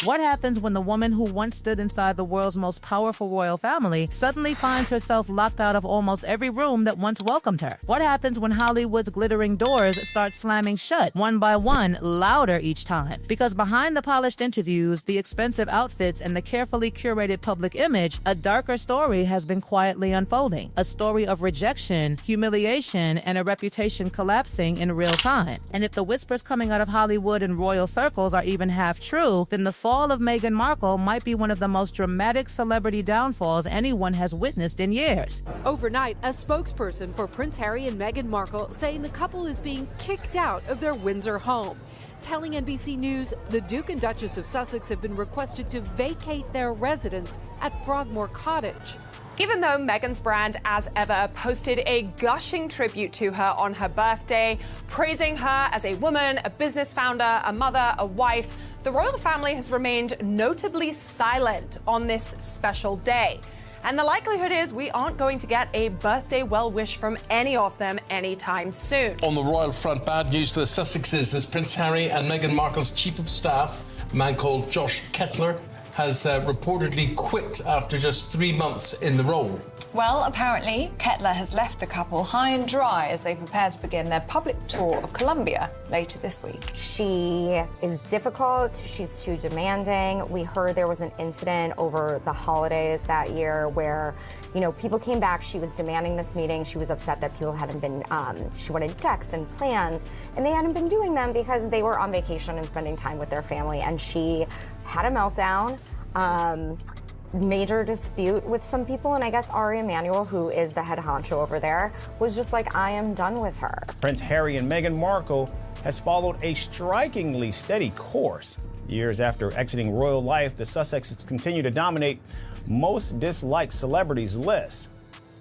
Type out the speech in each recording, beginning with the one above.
What happens when the woman who once stood inside the world's most powerful royal family suddenly finds herself locked out of almost every room that once welcomed her? What happens when Hollywood's glittering doors start slamming shut, one by one, louder each time? Because behind the polished interviews, the expensive outfits, and the carefully curated public image, a darker story has been quietly unfolding. A story of rejection, humiliation, and a reputation collapsing in real time. And if the whispers coming out of Hollywood and royal circles are even half true, then the fall of Meghan Markle might be one of the most dramatic celebrity downfalls anyone has witnessed in years. Overnight, a spokesperson for Prince Harry and Meghan Markle saying the couple is being kicked out of their Windsor home. Telling NBC News, the Duke and Duchess of Sussex have been requested to vacate their residence at Frogmore Cottage. Even though Meghan's brand, as ever, posted a gushing tribute to her on her birthday, praising her as a woman, a business founder, a mother, a wife, the royal family has remained notably silent on this special day. And the likelihood is we aren't going to get a birthday well-wish from any of them anytime soon. On the royal front, bad news for the Sussexes as Prince Harry and Meghan Markle's chief of staff, a man called Josh Kettler, has reportedly quit after just 3 months in the role. Well, apparently, Kettler has left the couple high and dry as they prepare to begin their public tour of Colombia later this week. She is difficult, she's too demanding. We heard there was an incident over the holidays that year where, people came back, she was demanding this meeting, she was upset that people hadn't been, she wanted decks and plans, and they hadn't been doing them because they were on vacation and spending time with their family, and she had a meltdown. Major dispute with some people, and I guess Ari Emanuel, who is the head honcho over there, was just like, I am done with her. Prince Harry and Meghan Markle has followed a strikingly steady course. Years after exiting royal life, the Sussexes continue to dominate most disliked celebrities lists.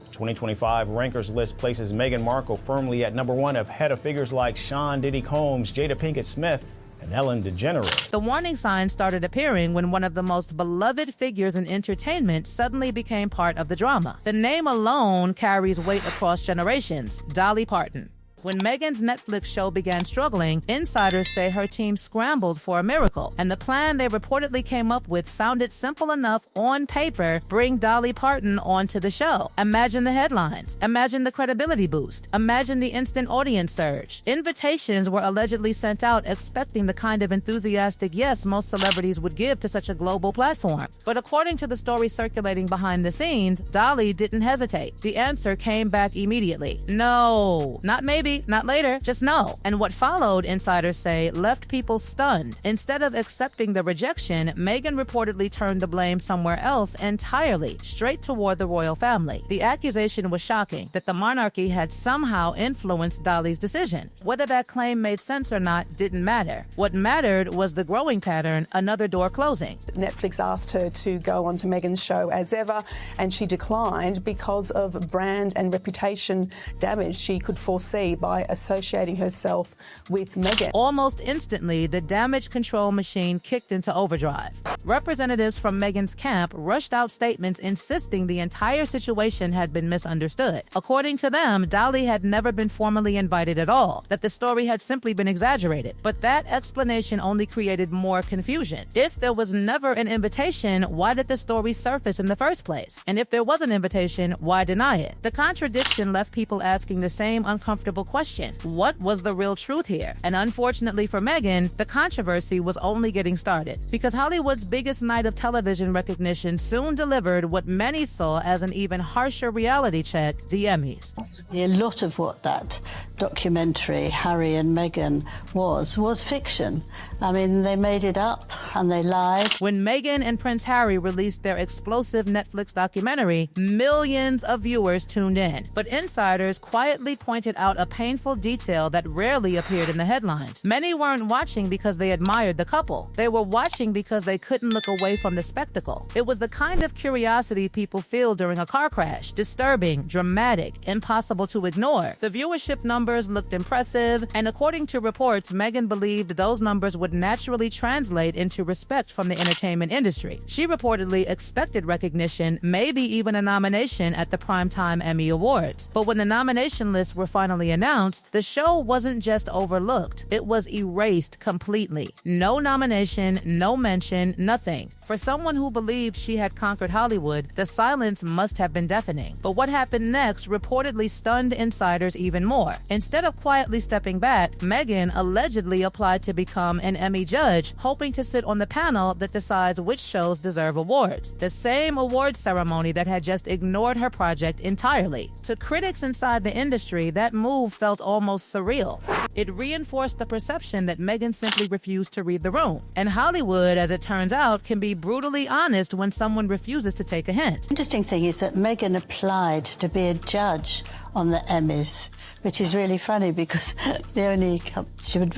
The 2025 Rankers list places Meghan Markle firmly at #1 ahead of figures like Sean Diddy Combs, Jada Pinkett Smith, and Ellen DeGeneres. The warning signs started appearing when one of the most beloved figures in entertainment suddenly became part of the drama. The name alone carries weight across generations: Dolly Parton. When Meghan's Netflix show began struggling, insiders say her team scrambled for a miracle, and the plan they reportedly came up with sounded simple enough on paper: bring Dolly Parton onto the show. Imagine the headlines. Imagine the credibility boost. Imagine the instant audience surge. Invitations were allegedly sent out expecting the kind of enthusiastic yes most celebrities would give to such a global platform. But according to the story circulating behind the scenes, Dolly didn't hesitate. The answer came back immediately. No, not maybe, not later, just no. And what followed, insiders say, left people stunned. Instead of accepting the rejection, Meghan reportedly turned the blame somewhere else entirely, straight toward the royal family. The accusation was shocking, that the monarchy had somehow influenced Dolly's decision. Whether that claim made sense or not didn't matter. What mattered was the growing pattern, another door closing. Netflix asked her to go on to Meghan's show as ever, and she declined because of brand and reputation damage she could foresee by associating herself with Meghan. Almost instantly, the damage control machine kicked into overdrive. Representatives from Meghan's camp rushed out statements insisting the entire situation had been misunderstood. According to them, Dolly had never been formally invited at all, that the story had simply been exaggerated. But that explanation only created more confusion. If there was never an invitation, why did the story surface in the first place? And if there was an invitation, why deny it? The contradiction left people asking the same uncomfortable question: what was the real truth here? And unfortunately for Meghan, the controversy was only getting started, because Hollywood's biggest night of television recognition soon delivered what many saw as an even harsher reality check: the Emmys. A lot of what that documentary, Harry and Meghan, was fiction. I mean, they made it up and they lied. When Meghan and Prince Harry released their explosive Netflix documentary, millions of viewers tuned in. But insiders quietly pointed out a painful detail that rarely appeared in the headlines. Many weren't watching because they admired the couple. They were watching because they couldn't look away from the spectacle. It was the kind of curiosity people feel during a car crash: disturbing, dramatic, impossible to ignore. The viewership numbers looked impressive, and according to reports, Meghan believed those numbers would naturally translate into respect from the entertainment industry. She reportedly expected recognition, maybe even a nomination at the Primetime Emmy Awards. But when the nomination lists were finally announced, announced, the show wasn't just overlooked, it was erased completely. No nomination, no mention, nothing. For someone who believed she had conquered Hollywood, the silence must have been deafening. But what happened next reportedly stunned insiders even more. Instead of quietly stepping back, Meghan allegedly applied to become an Emmy judge, hoping to sit on the panel that decides which shows deserve awards. The same awards ceremony that had just ignored her project entirely. To critics inside the industry, that move felt almost surreal. It reinforced the perception that Meghan simply refused to read the room. And Hollywood, as it turns out, can be brutally honest when someone refuses to take a hint. Interesting thing is that Meghan applied to be a judge on the Emmys, which is really funny because the only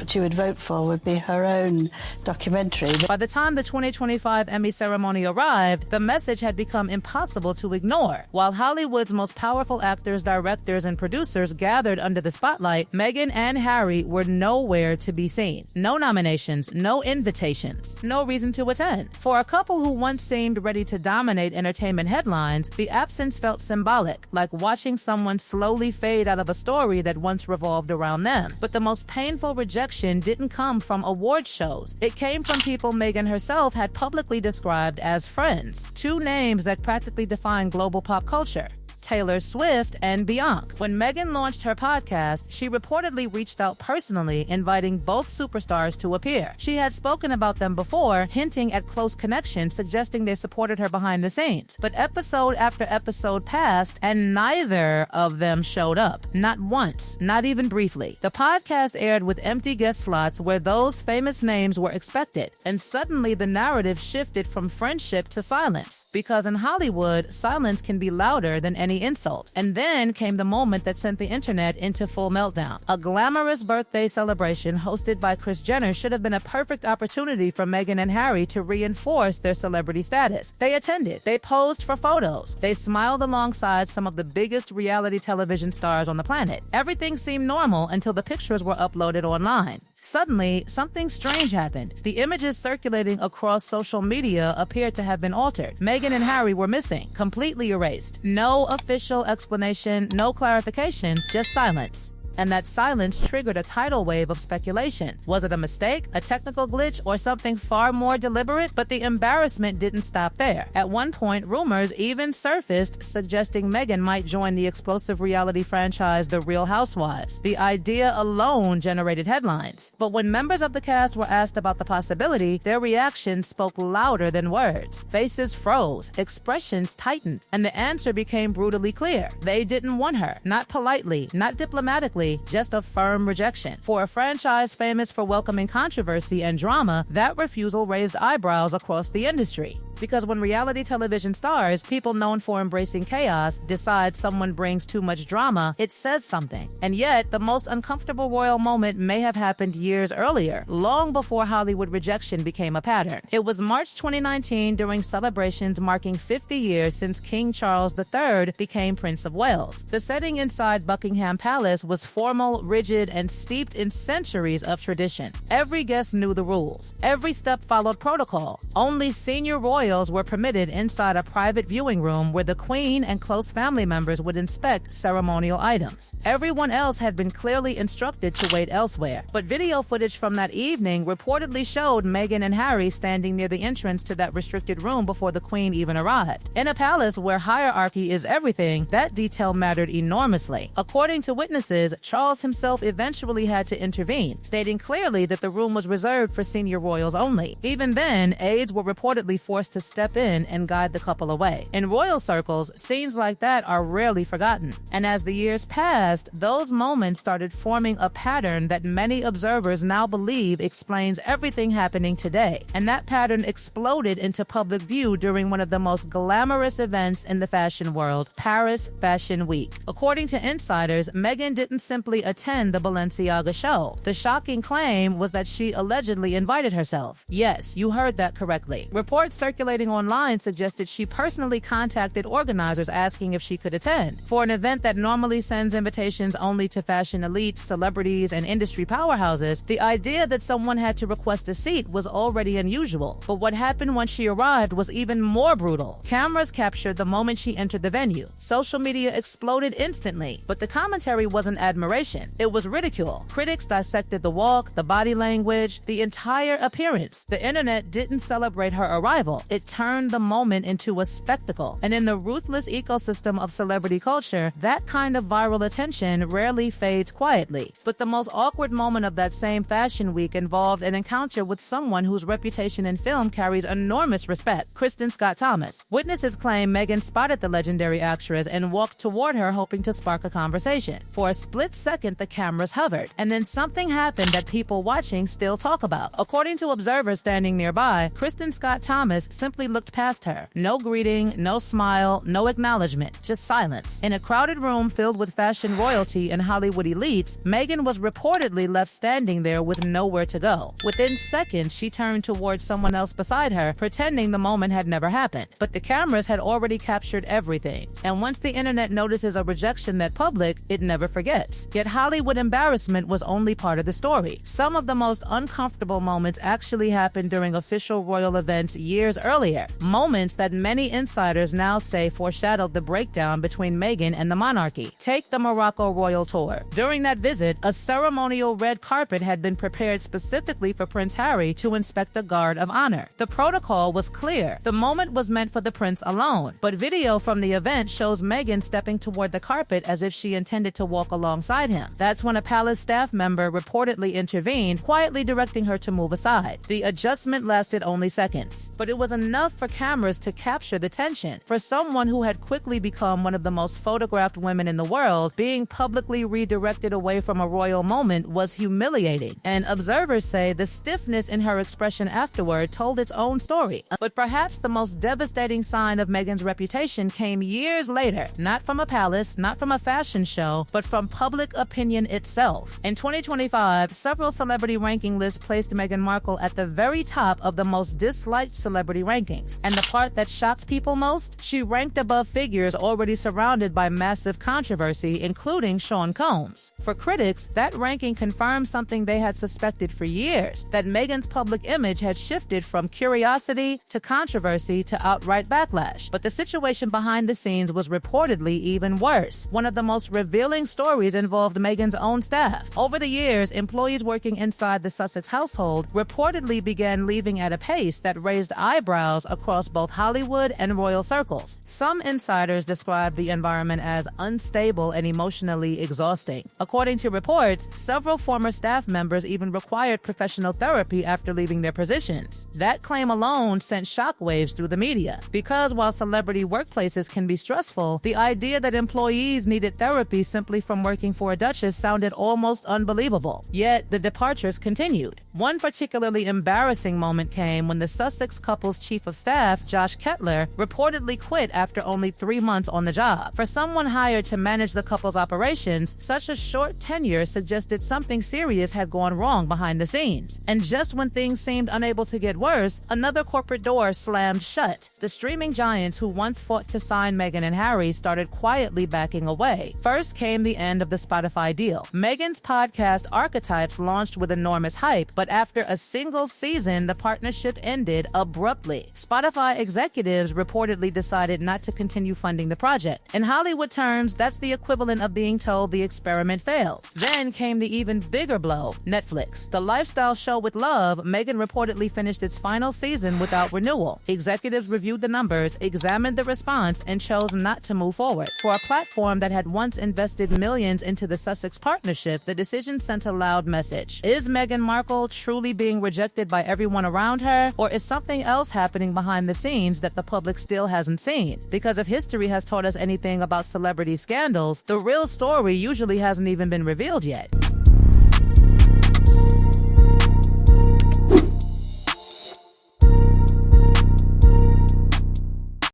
she would vote for would be her own documentary. By the time the 2025 Emmy ceremony arrived, the message had become impossible to ignore. While Hollywood's most powerful actors, directors, and producers gathered under the spotlight, Meghan and Harry were nowhere to be seen. No nominations, no invitations, no reason to attend. For a couple who once seemed ready to dominate entertainment headlines, the absence felt symbolic, like watching someone slowly fade out of a story that once revolved around them. But the most painful rejection didn't come from award shows. It came from people Meghan herself had publicly described as friends. Two names that practically define global pop culture: Taylor Swift and Beyoncé. When Meghan launched her podcast, she reportedly reached out personally, inviting both superstars to appear. She had spoken about them before, hinting at close connection, suggesting they supported her behind the scenes. But episode after episode passed, and neither of them showed up. Not once, not even briefly. The podcast aired with empty guest slots where those famous names were expected. And suddenly the narrative shifted from friendship to silence. Because in Hollywood, silence can be louder than any insult. And then came the moment that sent the internet into full meltdown. A glamorous birthday celebration hosted by Kris Jenner should have been a perfect opportunity for Meghan and Harry to reinforce their celebrity status. They attended. They posed for photos. They smiled alongside some of the biggest reality television stars on the planet. Everything seemed normal until the pictures were uploaded online. Suddenly, something strange happened. The images circulating across social media appeared to have been altered. Meghan and Harry were missing, completely erased. No official explanation, no clarification, just silence. And that silence triggered a tidal wave of speculation. Was it a mistake, a technical glitch, or something far more deliberate? But the embarrassment didn't stop there. At one point, rumors even surfaced suggesting Meghan might join the explosive reality franchise The Real Housewives. The idea alone generated headlines. But when members of the cast were asked about the possibility, their reactions spoke louder than words. Faces froze, expressions tightened, and the answer became brutally clear. They didn't want her. Not politely, not diplomatically, just a firm rejection. For a franchise famous for welcoming controversy and drama, that refusal raised eyebrows across the industry. Because when reality television stars, people known for embracing chaos, decide someone brings too much drama, it says something. And yet, the most uncomfortable royal moment may have happened years earlier, long before Hollywood rejection became a pattern. It was March 2019 during celebrations marking 50 years since King Charles III became Prince of Wales. The setting inside Buckingham Palace was formal, rigid, and steeped in centuries of tradition. Every guest knew the rules. Every step followed protocol. Only senior royals were permitted inside a private viewing room where the Queen and close family members would inspect ceremonial items. Everyone else had been clearly instructed to wait elsewhere. But video footage from that evening reportedly showed Meghan and Harry standing near the entrance to that restricted room before the Queen even arrived. In a palace where hierarchy is everything, that detail mattered enormously. According to witnesses, Charles himself eventually had to intervene, stating clearly that the room was reserved for senior royals only. Even then, aides were reportedly forced to step in and guide the couple away. In royal circles, scenes like that are rarely forgotten. And as the years passed, those moments started forming a pattern that many observers now believe explains everything happening today. And that pattern exploded into public view during one of the most glamorous events in the fashion world, Paris Fashion Week. According to insiders, Meghan didn't simply attend the Balenciaga show. The shocking claim was that she allegedly invited herself. Yes, you heard that correctly. Reports circulated circulating online suggested she personally contacted organizers asking if she could attend. For an event that normally sends invitations only to fashion elites, celebrities, and industry powerhouses, the idea that someone had to request a seat was already unusual. But what happened once she arrived was even more brutal. Cameras captured the moment she entered the venue. Social media exploded instantly, but the commentary wasn't admiration. It was ridicule. Critics dissected the walk, the body language, the entire appearance. The internet didn't celebrate her arrival. It turned the moment into a spectacle. And in the ruthless ecosystem of celebrity culture, that kind of viral attention rarely fades quietly. But the most awkward moment of that same fashion week involved an encounter with someone whose reputation in film carries enormous respect, Kristen Scott Thomas. Witnesses claim Meghan spotted the legendary actress and walked toward her hoping to spark a conversation. For a split second, the cameras hovered, and then something happened that people watching still talk about. According to observers standing nearby, Kristen Scott Thomas simply looked past her. No greeting, no smile, no acknowledgement, just silence. In a crowded room filled with fashion royalty and Hollywood elites, Meghan was reportedly left standing there with nowhere to go. Within seconds, she turned towards someone else beside her, pretending the moment had never happened. But the cameras had already captured everything. And once the internet notices a rejection that public, it never forgets. Yet Hollywood embarrassment was only part of the story. Some of the most uncomfortable moments actually happened during official royal events years earlier. Moments that many insiders now say foreshadowed the breakdown between Meghan and the monarchy. Take the Morocco royal tour. During that visit, a ceremonial red carpet had been prepared specifically for Prince Harry to inspect a guard of honor. The protocol was clear. The moment was meant for the prince alone, but video from the event shows Meghan stepping toward the carpet as if she intended to walk alongside him. That's when a palace staff member reportedly intervened, quietly directing her to move aside. The adjustment lasted only seconds, but it was enough for cameras to capture the tension. For someone who had quickly become one of the most photographed women in the world, being publicly redirected away from a royal moment was humiliating, and observers say the stiffness in her expression afterward told its own story. But perhaps the most devastating sign of Meghan's reputation came years later, not from a palace, not from a fashion show, but from public opinion itself. In 2025, several celebrity ranking lists placed Meghan Markle at the very top of the most disliked celebrity rankings. And the part that shocked people most? She ranked above figures already surrounded by massive controversy, including Sean Combs. For critics, that ranking confirmed something they had suspected for years, that Meghan's public image had shifted from curiosity to controversy to outright backlash. But the situation behind the scenes was reportedly even worse. One of the most revealing stories involved Meghan's own staff. Over the years, employees working inside the Sussex household reportedly began leaving at a pace that raised eyebrows across both Hollywood and royal circles. Some insiders described the environment as unstable and emotionally exhausting. According to reports, several former staff members even required professional therapy after leaving their positions. That claim alone sent shockwaves through the media, because while celebrity workplaces can be stressful, the idea that employees needed therapy simply from working for a duchess sounded almost unbelievable. Yet, the departures continued. One particularly embarrassing moment came when the Sussex couple's chief of staff, Josh Kettler, reportedly quit after only 3 months on the job. For someone hired to manage the couple's operations, such a short tenure suggested something serious had gone wrong behind the scenes. And just when things seemed unable to get worse, another corporate door slammed shut. The streaming giants who once fought to sign Meghan and Harry started quietly backing away. First came the end of the Spotify deal. Meghan's podcast Archetypes launched with enormous hype, but after a single season, the partnership ended abruptly. Spotify executives reportedly decided not to continue funding the project. In Hollywood terms, that's the equivalent of being told the experiment failed. Then came the even bigger blow, Netflix. The lifestyle show with Love, Meghan reportedly finished its final season without renewal. Executives reviewed the numbers, examined the response, and chose not to move forward. For a platform that had once invested millions into the Sussex partnership, the decision sent a loud message. Is Meghan Markle truly being rejected by everyone around her, or is something else happening behind the scenes that the public still hasn't seen? Because if history has taught us anything about celebrity scandals, the real story usually hasn't even been revealed yet.